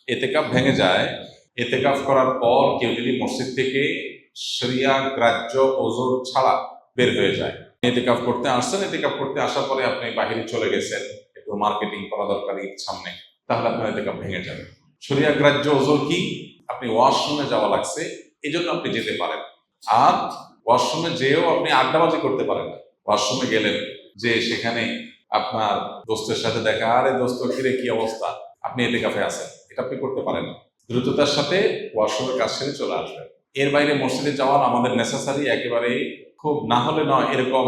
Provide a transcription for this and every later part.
এতেকাফ ভেঙে যায়। এতেকাফ করার পর কেউ যদি মসজিদ থেকে শরিয়া গ্রাহ্য ওযর ছাড়া বের হয়ে যায়, এতেকাফ করতে আসছেন, এতেকাফ করতে আসার পরে আপনি বাহিরে চলে গেছেন, একটু মার্কেটিং করা দরকার ঈদ সামনে, তাহলে আপনার এতেকাফ ভেঙে যাবে। শরিয়া গ্রাহ্য ওযর কি? আপনি ওয়াশরুমে যাওয়া লাগছে, এই জন্য আপনি যেতে পারেন। আর ওয়াশরুমে যেও আপনি আড্ডাবাজি করতে পারেন না। ওয়াশরুমে গেলেন, যে সেখানে আপনার দোস্তের সাথে দেখা, আরে দোস্ত কিরে কি অবস্থা, আপনি এতেকাফে আছেন, এটা আপনি করতে পারেন না। দ্রুততার সাথে ওয়াশরুমের কাজ সেরে চলে আসবেন। এর বাইরে মসজিদে যাওয়ার আমাদের নেসেসারি একেবারে খুব না হলে নয়, এরকম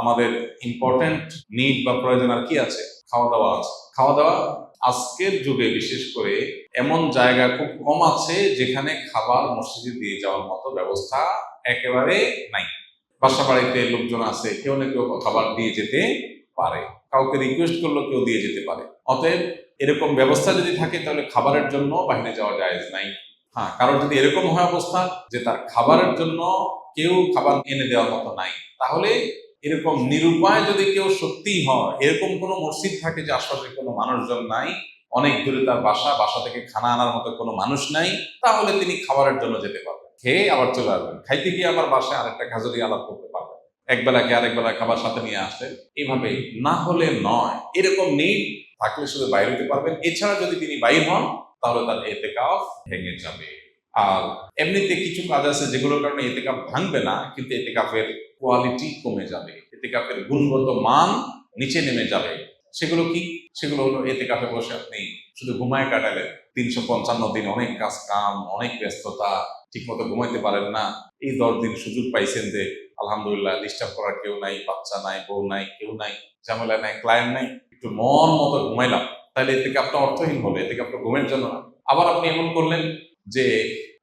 আমাদের ইম্পর্টেন্ট নিড বা প্রয়োজন আর কি আছে? খাওয়া দাওয়া আছে। খাওয়া দাওয়া আজকের যুগে বিশেষ করে এমন জায়গা খুব কম আছে যেখানে খাবার মসজিদে দিয়ে যাওয়ার মতো ব্যবস্থা একেবারে নাই। বাসা বাড়িতে লোকজন আছে, কেউ না কেউ খাবার দিয়ে যেতে পারে, কাউকে রিকোয়েস্ট করলেও কেউ দিয়ে যেতে পারে। অতএব এরকম ব্যবস্থা যদি থাকে তাহলে খাবারের জন্য বাইরে যাওয়া জায়েজ নাই। হ্যাঁ, কারণ যদি এরকম হয় অবস্থা যে তার খাবারের জন্য কেউ খাবার এনে দেওয়ার মতো নাই, তাহলে এরকম নিরুপায় যদি কেউ সত্যিই হয়, এরকম কোনো মসজিদ থাকে যে আশপাশে কোনো মানুষজন নাই, অনেক দূরে তার বাসা, বাসা থেকে খানা আনার মতো কোনো মানুষ নাই, তাহলে তিনি খাবারের জন্য যেতে পারবেন, খেয়ে আবার চলে আসবেন, খাইতে গিয়ে আবার বাসায় আরেকটা খাজুরি আলাপ করতে পারবেন, এক বেলাকে আরেক বেলা খাবার সাথে নিয়ে আসলেন। এইভাবে না হলে নয়, এরকম নিড থাকলে শুধু বাইরে হতে পারবেন। এছাড়া যদি তিনি বাইর হন তাহলে তার এতেকাফ ভেঙে যাবে। আর এমনিতে কিছু কাজ আছে যেগুলোর কারণে এতেকাফ ভাঙবে না, কিন্তু এতেকাফের কোয়ালিটি কমে যাবে, এতেকাফের গুণগত মান নিচে নেমে যাবে। সেগুলো কি? সেগুলো হলো এতেকাফে বসে আপনি শুধু ঘুমায় কাটালেন, 355 দিন অনেক কাজ কাম, অনেক ব্যস্ততা, ঠিক মতো ঘুমাইতে পারেন না। এই 10 দিন সুযোগ পাইছেন যে আলহামদুলিল্লাহ ডিস্টার্ব করার কেউ নাই, বাচ্চা নাই, বউ নাই, কেউ নাই, ঝামেলা নাই, ক্লায়েন্ট নাই, একটু মন মতো ঘুমাইলাম, তাহলে এতেকাফটা অর্থহীন হবে, এতেকাফটা ঘুমের জন্য না। আবার আপনি এমন করলেন যে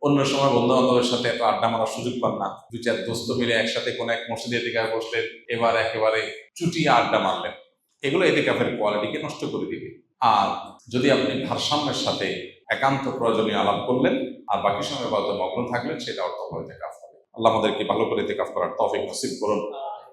অন্য সময় বন্ধু বান্ধবের সাথে এত আড্ডা মারার সুযোগ পান না, 2-4 দোস্ত মিলে একসাথে কোন এক মসজিদে এতেকাফে বসলেন, এবার একেবারে চুটিয়ে আড্ডা মারলেন, এগুলো এতেকাফের কোয়ালিটিকে নষ্ট করে দিবে। আর যদি আপনি ভারসাম্যের সাথে একান্ত প্রয়োজনীয় আলাপ করলেন আর বাকি সময় হয়তো মগ্ন থাকলেন, সেটা অর্থ এতেকাফ হবে। আল্লাহ আমাদেরকে ভালো করে এতেকাফ করার তৌফিক নসিব করুন।